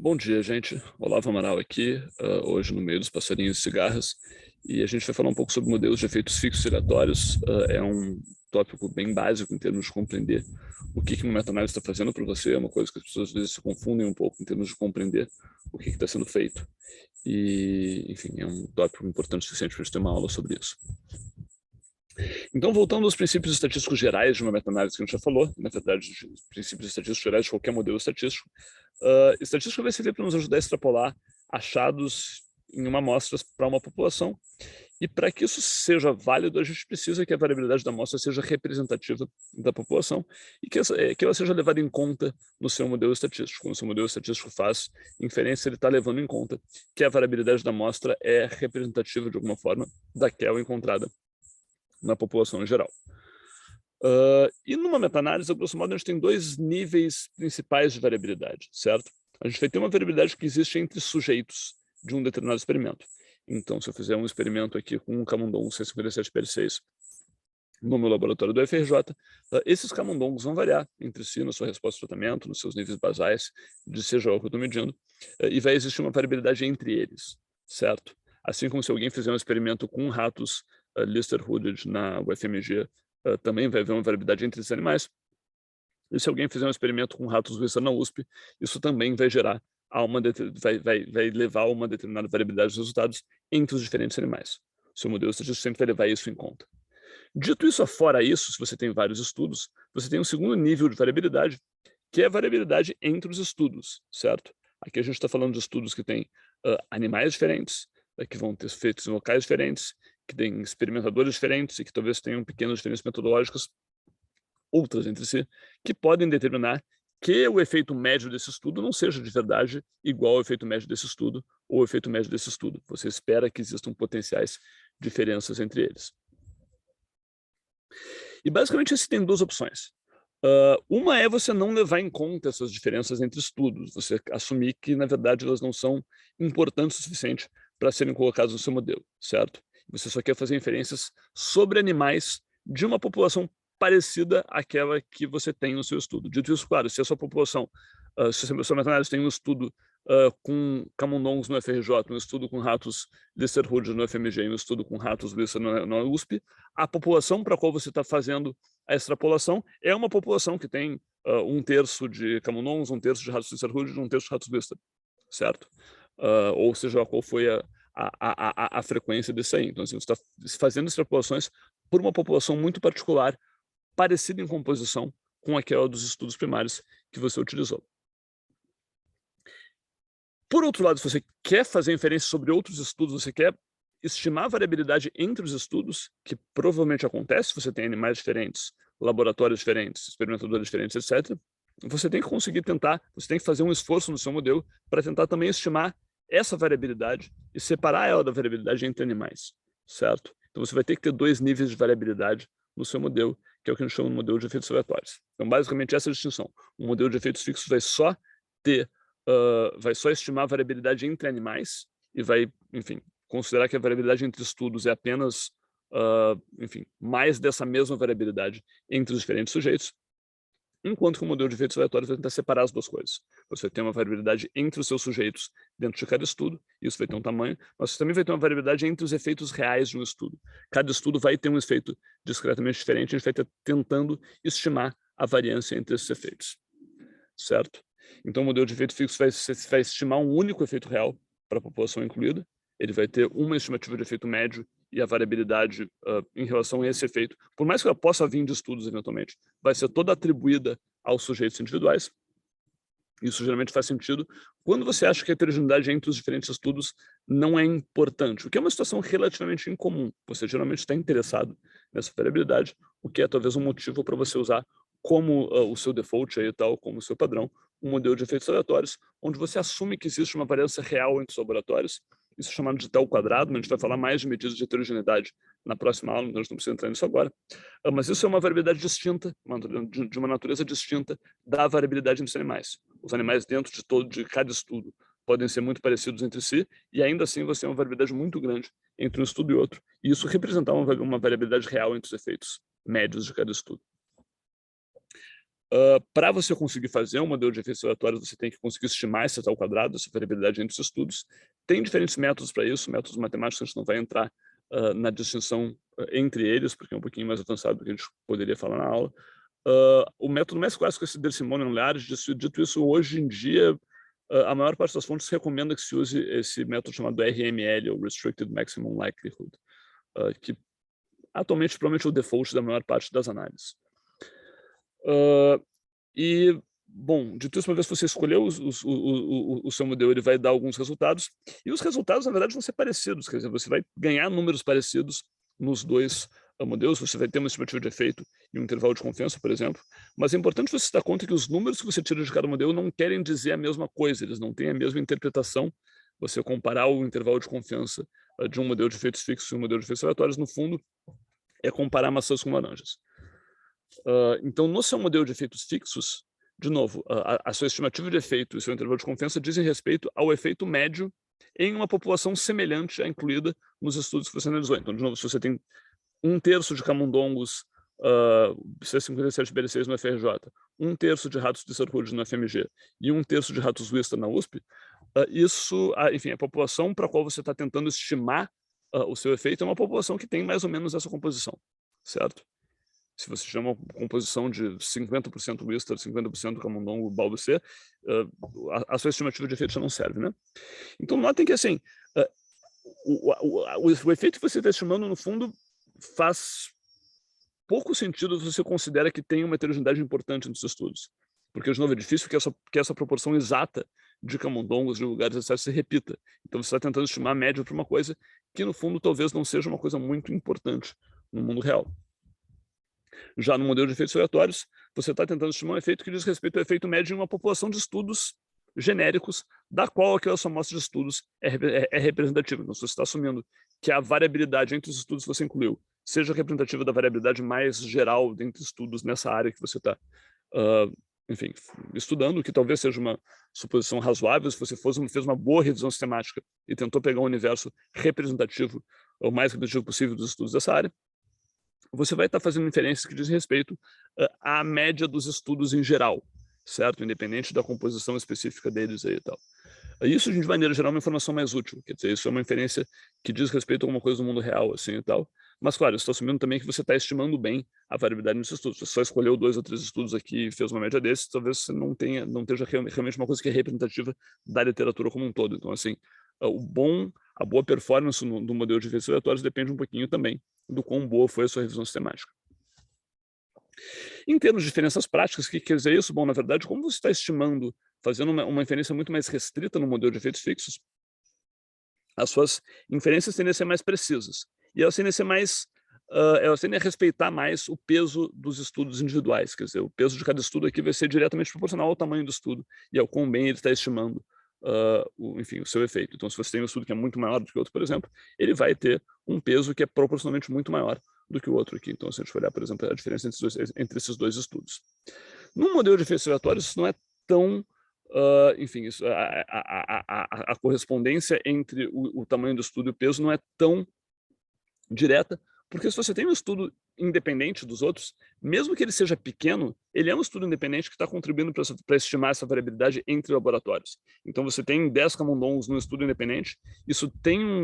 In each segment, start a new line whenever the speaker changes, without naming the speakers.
Bom dia, gente. Olavo Amaral aqui, hoje no meio dos passarinhos e cigarras, e a gente vai falar um pouco sobre modelos de efeitos fixos e aleatórios. É um tópico bem básico em termos de compreender o que uma meta-análise está fazendo para você, é uma coisa que as pessoas às vezes se confundem um pouco em termos de compreender o que está sendo feito. E, enfim, é um tópico importante o suficiente para a gente ter uma aula sobre isso. Então, voltando aos princípios estatísticos gerais de uma meta-análise que a gente já falou, na verdade, os princípios estatísticos gerais de qualquer modelo estatístico, estatística vai servir para nos ajudar a extrapolar achados em uma amostra para uma população, e para que isso seja válido, a gente precisa que a variabilidade da amostra seja representativa da população e que ela seja levada em conta no seu modelo estatístico. Quando o seu modelo estatístico faz inferência, ele está levando em conta que a variabilidade da amostra é representativa de alguma forma daquela encontrada na população em geral. E numa meta-análise, a grosso modo, a gente tem dois níveis principais de variabilidade, certo? A gente vai ter uma variabilidade que existe entre sujeitos de um determinado experimento. Então, se eu fizer um experimento aqui com um camundongo C57PL6 no meu laboratório do FRJ, esses camundongos vão variar entre si na sua resposta ao tratamento, nos seus níveis basais, de seja o que eu estou medindo, e vai existir uma variabilidade entre eles, certo? Assim como se alguém fizer um experimento com ratos Lister-Hooded na UFMG, também vai haver uma variabilidade entre esses animais. E se alguém fizer um experimento com ratos Whistler na USP, isso também vai gerar vai levar a uma determinada variabilidade dos resultados entre os diferentes animais. O seu modelo estatístico sempre vai levar isso em conta. Dito isso, afora isso, se você tem vários estudos, você tem um segundo nível de variabilidade, que é a variabilidade entre os estudos, certo? Aqui a gente está falando de estudos que têm animais diferentes, que vão ter feitos em locais diferentes, que têm experimentadores diferentes e que talvez tenham pequenas diferenças metodológicas, outras entre si, que podem determinar que o efeito médio desse estudo não seja de verdade igual ao efeito médio desse estudo ou o efeito médio desse estudo. Você espera que existam potenciais diferenças entre eles. E basicamente você tem duas opções. Uma é você não levar em conta essas diferenças entre estudos, você assumir que, na verdade, elas não são importantes o suficiente para serem colocadas no seu modelo, certo? Você só quer fazer inferências sobre animais de uma população parecida àquela que você tem no seu estudo. Dito isso, claro, se a sua população, se a sua meta-análise tem um estudo com camundongos no FRJ, um estudo com ratos Lister-Hooded no FMG, um estudo com ratos Lister na USP, a população para a qual você está fazendo a extrapolação é uma população que tem um terço de camundongos, um terço de ratos Lister-Hooded, um terço de ratos Lister, certo? Ou seja, qual foi a frequência desse aí. Então, assim, você está fazendo extrapolações por uma população muito particular, parecida em composição com aquela dos estudos primários que você utilizou. Por outro lado, se você quer fazer inferência sobre outros estudos, você quer estimar a variabilidade entre os estudos, que provavelmente acontece se você tem animais diferentes, laboratórios diferentes, experimentadores diferentes, etc., você tem que conseguir você tem que fazer um esforço no seu modelo para tentar também estimar essa variabilidade e separar ela da variabilidade entre animais, certo? Então você vai ter que ter dois níveis de variabilidade no seu modelo, que é o que a gente chama de modelo de efeitos aleatórios. Então, basicamente, essa é a distinção. O modelo de efeitos fixos vai só estimar a variabilidade entre animais e vai, enfim, considerar que a variabilidade entre estudos é apenas, enfim, mais dessa mesma variabilidade entre os diferentes sujeitos, enquanto que o modelo de efeitos aleatórios vai tentar separar as duas coisas. Você tem uma variabilidade entre os seus sujeitos dentro de cada estudo, isso vai ter um tamanho, mas você também vai ter uma variabilidade entre os efeitos reais de um estudo. Cada estudo vai ter um efeito discretamente diferente, a gente vai estar tentando estimar a variância entre esses efeitos, certo? Então, o modelo de efeito fixo vai estimar um único efeito real para a população incluída, ele vai ter uma estimativa de efeito médio e a variabilidade em relação a esse efeito, por mais que ela possa vir de estudos eventualmente, vai ser toda atribuída aos sujeitos individuais. Isso geralmente faz sentido quando você acha que a heterogeneidade entre os diferentes estudos não é importante, o que é uma situação relativamente incomum. Você geralmente está interessado nessa variabilidade, o que é talvez um motivo para você usar como o seu default aí, tal, como o seu padrão, um modelo de efeitos aleatórios, onde você assume que existe uma variância real entre os laboratórios. Isso é chamado de tel quadrado, mas a gente vai falar mais de medidas de heterogeneidade na próxima aula, então a gente não precisa entrar nisso agora. Mas isso é uma variabilidade distinta, de uma natureza distinta da variabilidade entre os animais. Os animais dentro de cada estudo podem ser muito parecidos entre si, e ainda assim você tem uma variabilidade muito grande entre um estudo e outro, e isso representar uma variabilidade real entre os efeitos médios de cada estudo. Para você conseguir fazer um modelo de efeitos aleatórios, você tem que conseguir estimar esse ao quadrado, essa variabilidade entre os estudos. Tem diferentes métodos para isso, métodos matemáticos, a gente não vai entrar na distinção entre eles, porque é um pouquinho mais avançado do que a gente poderia falar na aula. O método mais clássico é esse Delsimone-Lares. Dito isso, hoje em dia, a maior parte das fontes recomenda que se use esse método chamado RML, ou Restricted Maximum Likelihood, que atualmente provavelmente é o default da maior parte das análises. Bom, dito isso, uma vez que você escolheu o seu modelo, ele vai dar alguns resultados, e os resultados, na verdade, vão ser parecidos, quer dizer, você vai ganhar números parecidos nos dois modelos, você vai ter uma estimativa de efeito e um intervalo de confiança, por exemplo, mas é importante você se dar conta que os números que você tira de cada modelo não querem dizer a mesma coisa, eles não têm a mesma interpretação. Você comparar o intervalo de confiança de um modelo de efeitos fixos e um modelo de efeitos aleatórios, no fundo, é comparar maçãs com laranjas. Então, no seu modelo de efeitos fixos, de novo, a sua estimativa de efeito e o seu intervalo de confiança dizem respeito ao efeito médio em uma população semelhante à incluída nos estudos que você analisou. Então, de novo, se você tem 1/3 de camundongos C57BL6 no FRJ, 1/3 de ratos de Sarkozy no FMG e 1/3 de ratos Wistar na USP, enfim, a população para a qual você está tentando estimar o seu efeito é uma população que tem mais ou menos essa composição, certo? Se você chama uma composição de 50% Wistar, 50% camundongo, balbo C, a sua estimativa de efeito já não serve, né? Então, notem que, assim, o efeito que você está estimando, no fundo, faz pouco sentido se você considera que tem uma heterogeneidade importante nos estudos. Porque, de novo, é difícil que essa proporção exata de camundongos, de lugares, etc., se repita. Então, você está tentando estimar a média para uma coisa que, no fundo, talvez não seja uma coisa muito importante no mundo real. Já no modelo de efeitos aleatórios, você está tentando estimar um efeito que diz respeito ao efeito médio em uma população de estudos genéricos, da qual aquela sua amostra de estudos é representativa. Então, se você está assumindo que a variabilidade entre os estudos que você incluiu seja representativa da variabilidade mais geral dentre estudos nessa área que você está, enfim, estudando, que talvez seja uma suposição razoável, se você fez uma boa revisão sistemática e tentou pegar um universo representativo, o mais representativo possível dos estudos dessa área, você vai estar fazendo inferências que dizem respeito à média dos estudos em geral, certo? Independente da composição específica deles aí e tal. Isso, de maneira geral, é uma informação mais útil, quer dizer, isso é uma inferência que diz respeito a alguma coisa do mundo real, assim e tal. Mas, claro, eu estou assumindo também que você está estimando bem a variabilidade nos estudos. Você só escolheu 2 ou 3 estudos aqui e fez uma média desses, talvez você não esteja realmente uma coisa que é representativa da literatura como um todo. Então, assim, a boa performance do modelo de efeitos aleatórios depende um pouquinho também do quão boa foi a sua revisão sistemática. Em termos de diferenças práticas, o que quer dizer isso? Bom, na verdade, como você está estimando, fazendo uma inferência muito mais restrita no modelo de efeitos fixos, as suas inferências tendem a ser mais precisas. E elas tendem a ser elas tendem a respeitar mais o peso dos estudos individuais. Quer dizer, o peso de cada estudo aqui vai ser diretamente proporcional ao tamanho do estudo e ao quão bem ele está estimando enfim, o seu efeito. Então, se você tem um estudo que é muito maior do que o outro, por exemplo, ele vai ter um peso que é proporcionalmente muito maior do que o outro aqui. Então, se a gente olhar, por exemplo, a diferença entre esses dois estudos. No modelo de efeitos aleatórios, isso não é tão... enfim, a correspondência entre o tamanho do estudo e o peso não é tão direta, porque se você tem um estudo independente dos outros, mesmo que ele seja pequeno, ele é um estudo independente que está contribuindo para estimar essa variabilidade entre laboratórios. Então, você tem 10 camundongos num estudo independente, isso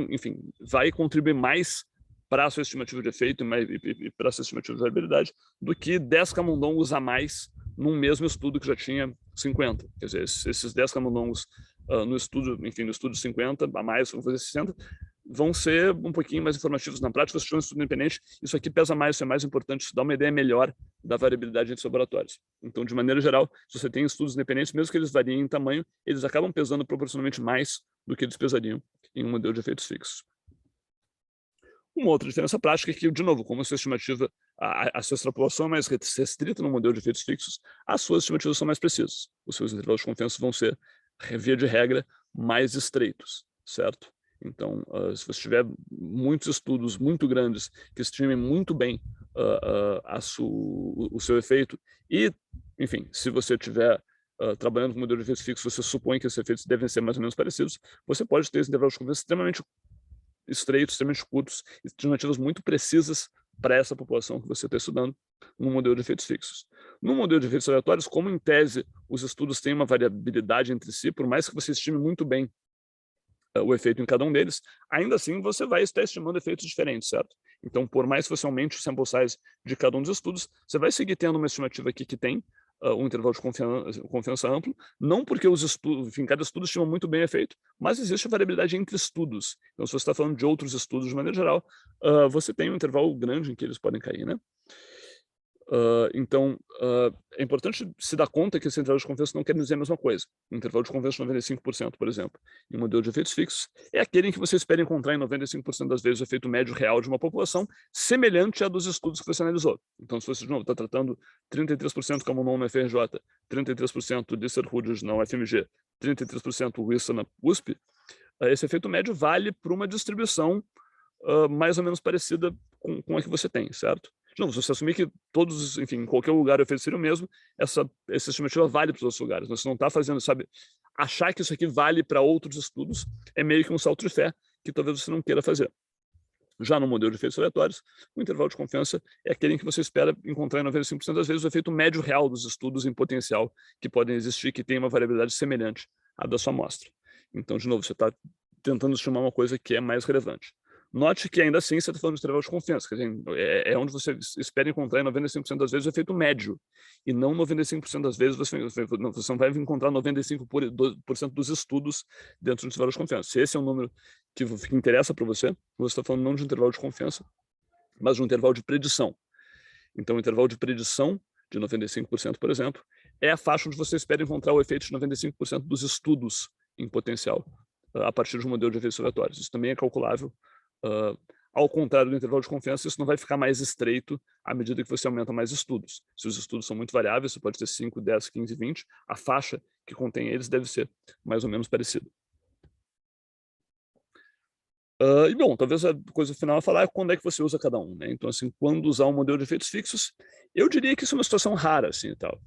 enfim, vai contribuir mais para a sua estimativa de efeito e para a sua estimativa de variabilidade do que 10 camundongos a mais num mesmo estudo que já tinha 50. Quer dizer, esses 10 camundongos no estudo, enfim, no estudo 50 a mais, vamos fazer 60, vão ser um pouquinho mais informativos na prática. Se você tiver um estudo independente, isso aqui pesa mais, isso é mais importante, isso dá uma ideia melhor da variabilidade entre os laboratórios. Então, de maneira geral, se você tem estudos independentes, mesmo que eles variem em tamanho, eles acabam pesando proporcionalmente mais do que eles pesariam em um modelo de efeitos fixos. Uma outra diferença prática é que, de novo, como a sua estimativa, a sua extrapolação é mais restrita no modelo de efeitos fixos, as suas estimativas são mais precisas. Os seus intervalos de confiança vão ser, via de regra, mais estreitos, certo? Então, se você tiver muitos estudos muito grandes que estimem muito bem o seu efeito e, enfim, se você estiver trabalhando com modelo de efeitos fixos, você supõe que esses efeitos devem ser mais ou menos parecidos, você pode ter esses intervalos de confiança extremamente estreitos, extremamente curtos, estimativas muito precisas para essa população que você está estudando no modelo de efeitos fixos. No modelo de efeitos aleatórios, como em tese os estudos têm uma variabilidade entre si, por mais que você estime muito bem o efeito em cada um deles, ainda assim você vai estar estimando efeitos diferentes, certo? Então, por mais que você aumente o sample size de cada um dos estudos, você vai seguir tendo uma estimativa aqui que tem um intervalo de confiança amplo, não porque os estudos, enfim, cada estudo estima muito bem efeito, mas existe variabilidade entre estudos. Então, se você está falando de outros estudos de maneira geral, você tem um intervalo grande em que eles podem cair, né? Então, é importante se dar conta que esse intervalo de confiança não quer dizer a mesma coisa. Um intervalo de confiança de 95%, por exemplo, em um modelo de efeitos fixos, é aquele em que você espera encontrar em 95% das vezes o efeito médio real de uma população semelhante à dos estudos que você analisou. Então, se você, de novo, está tratando 33% Camonon na FRJ, 33% Lister-Hudgens na UFMG, 33% Wissa na USP, esse efeito médio vale para uma distribuição mais ou menos parecida com a que você tem, certo? De novo, se você assumir que todos, enfim, em qualquer lugar o efeito seria o mesmo, essa estimativa vale para os outros lugares. Você não está fazendo, sabe, achar que isso aqui vale para outros estudos é meio que um salto de fé que talvez você não queira fazer. Já no modelo de efeitos aleatórios, o intervalo de confiança é aquele em que você espera encontrar em 95% das vezes o efeito médio real dos estudos em potencial que podem existir, que tem uma variabilidade semelhante à da sua amostra. Então, de novo, você está tentando estimar uma coisa que é mais relevante. Note que ainda assim você está falando de intervalo de confiança, quer dizer, é onde você espera encontrar em 95% das vezes o efeito médio, e não 95% das vezes você não vai encontrar 95% dos estudos dentro do intervalo de confiança. Se esse é um número que interessa para você está falando não de um intervalo de confiança, mas de um intervalo de predição. Então, o intervalo de predição de 95%, por exemplo, é a faixa onde você espera encontrar o efeito de 95% dos estudos em potencial, a partir de um modelo de efeitos aleatórios. Isso também é calculável. Ao contrário do intervalo de confiança, isso não vai ficar mais estreito à medida que você aumenta mais estudos. Se os estudos são muito variáveis, você pode ter 5, 10, 15, 20, a faixa que contém eles deve ser mais ou menos parecida. E bom, talvez a coisa final a falar é quando é que você usa cada um, né? Então, assim, quando usar um modelo de efeitos fixos, eu diria que isso é uma situação rara, assim, e tal.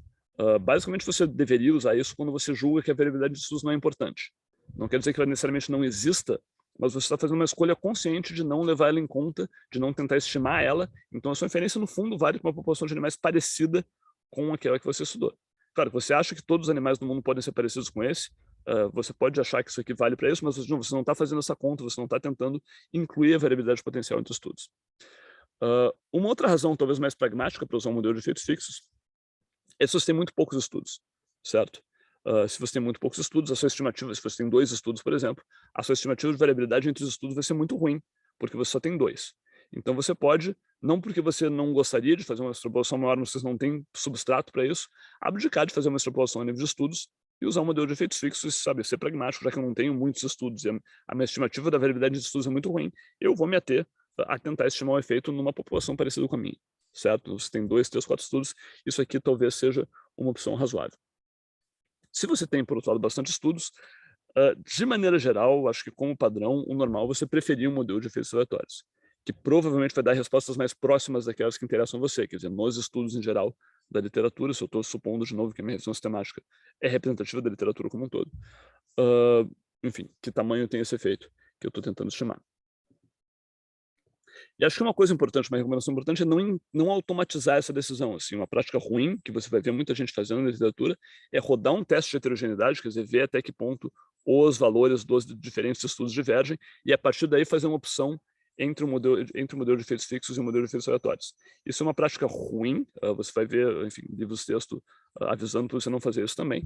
Basicamente, você deveria usar isso quando você julga que a variabilidade de estudos não é importante. Não quer dizer que ela necessariamente não exista, mas você está fazendo uma escolha consciente de não levar ela em conta, de não tentar estimar ela. Então, a sua inferência, no fundo, vale para uma população de animais parecida com aquela que você estudou. Claro, você acha que todos os animais do mundo podem ser parecidos com esse, você pode achar que isso aqui vale para isso, mas você não está fazendo essa conta, você não está tentando incluir a variabilidade potencial entre estudos. Uma outra razão, talvez mais pragmática, para usar um modelo de efeitos fixos, é se você tem muito poucos estudos, certo? Se você tem muito poucos estudos, a sua estimativa, se você tem 2 estudos, por exemplo, a sua estimativa de variabilidade entre os estudos vai ser muito ruim, porque você só tem 2. Então você pode, não porque você não gostaria de fazer uma extrapolação maior, mas você não tem substrato para isso, abdicar de fazer uma extrapolação a nível de estudos e usar um modelo de efeitos fixos, sabe, ser pragmático, já que eu não tenho muitos estudos e a minha estimativa da variabilidade de estudos é muito ruim, eu vou me ater a tentar estimar o efeito numa população parecida com a minha, certo? Você tem 2, 3, 4 estudos, isso aqui talvez seja uma opção razoável. Se você tem, por outro lado, bastante estudos, de maneira geral, acho que como padrão, o normal é você preferir um modelo de efeitos aleatórios, que provavelmente vai dar respostas mais próximas daquelas que interessam a você, quer dizer, nos estudos em geral da literatura, se eu estou supondo de novo que a minha revisão sistemática é representativa da literatura como um todo. Enfim, que tamanho tem esse efeito que eu estou tentando estimar. E acho que uma coisa importante, uma recomendação importante é não automatizar essa decisão. Assim, uma prática ruim, que você vai ver muita gente fazendo na literatura, é rodar um teste de heterogeneidade, quer dizer, ver até que ponto os valores dos diferentes estudos divergem, e a partir daí fazer uma opção entre o modelo de efeitos fixos e o modelo de efeitos aleatórios. Isso é uma prática ruim, você vai ver, enfim, livros de texto avisando para você não fazer isso também.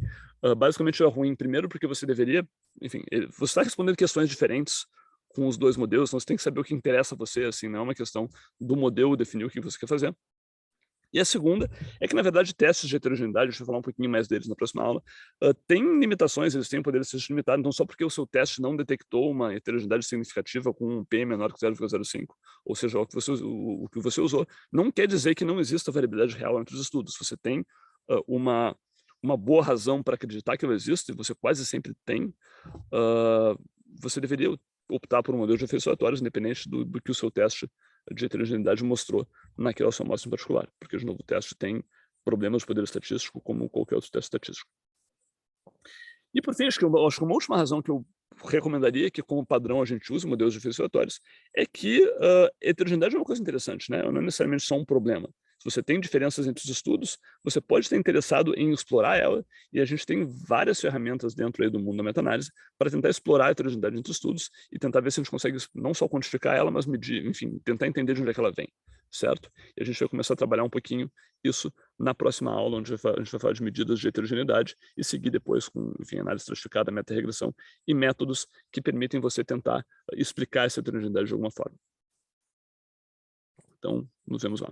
Basicamente é ruim, primeiro, porque você deveria, enfim, você está respondendo questões diferentes com os 2 modelos, então você tem que saber o que interessa a você, assim, não é uma questão do modelo definir o que você quer fazer. E a segunda é que, na verdade, testes de heterogeneidade, deixa eu falar um pouquinho mais deles na próxima aula, têm limitações, eles têm poder de ser limitados, então só porque o seu teste não detectou uma heterogeneidade significativa com um P menor que 0,05, ou seja, o que você usou, não quer dizer que não exista variabilidade real entre os estudos. Você tem uma boa razão para acreditar que ela existe, você quase sempre tem, você deveria optar por um modelo de efeitos aleatórios, independente do que o seu teste de heterogeneidade mostrou naquela sua amostra em particular, porque, de novo, o teste tem problemas de poder estatístico, como qualquer outro teste estatístico. E, por fim, acho que uma última razão que eu recomendaria que, como padrão, a gente use modelos de efeitos aleatórios é que heterogeneidade é uma coisa interessante, né? Não é necessariamente só um problema. Se você tem diferenças entre os estudos, você pode estar interessado em explorar ela, e a gente tem várias ferramentas dentro aí do mundo da meta-análise para tentar explorar a heterogeneidade entre estudos e tentar ver se a gente consegue não só quantificar ela, mas medir, enfim, tentar entender de onde é que ela vem, certo? E a gente vai começar a trabalhar um pouquinho isso na próxima aula, onde a gente vai falar de medidas de heterogeneidade e seguir depois com, enfim, análise estratificada, meta-regressão e métodos que permitem você tentar explicar essa heterogeneidade de alguma forma. Então, nos vemos lá.